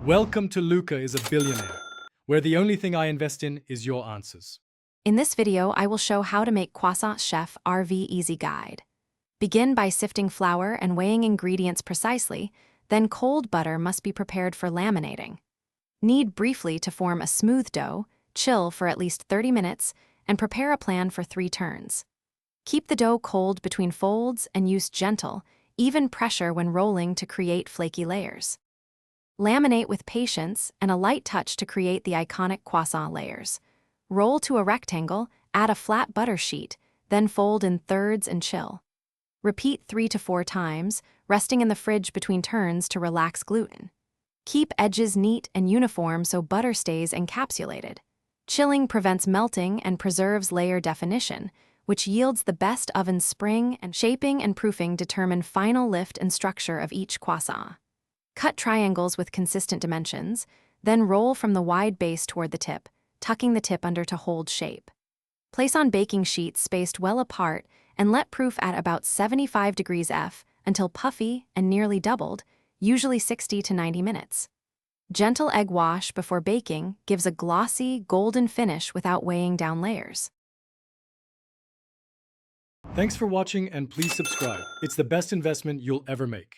Welcome to Luca is a Billionaire, where the only thing I invest in is your answers. In this video, I will show how to make Croissant Chef RV Easy Guide. Begin by sifting flour and weighing ingredients precisely, then cold butter must be prepared for laminating. Knead briefly to form a smooth dough, chill for at least 30 minutes, and prepare a plan for 3 turns. Keep the dough cold between folds and use gentle, even pressure when rolling to create flaky layers. Laminate with patience and a light touch to create the iconic croissant layers. Roll to a rectangle, add a flat butter sheet, then fold in thirds and chill. Repeat 3 to 4 times, resting in the fridge between turns to relax gluten. Keep edges neat and uniform so butter stays encapsulated. Chilling prevents melting and preserves layer definition, which yields the best oven spring, and shaping and proofing determine final lift and structure of each croissant. Cut triangles with consistent dimensions, then roll from the wide base toward the tip, tucking the tip under to hold shape. Place on baking sheets spaced well apart and let proof at about 75 degrees F until puffy and nearly doubled, usually 60 to 90 minutes. Gentle egg wash before baking gives a glossy, golden finish without weighing down layers. Thanks for watching and please subscribe. It's the best investment you'll ever make.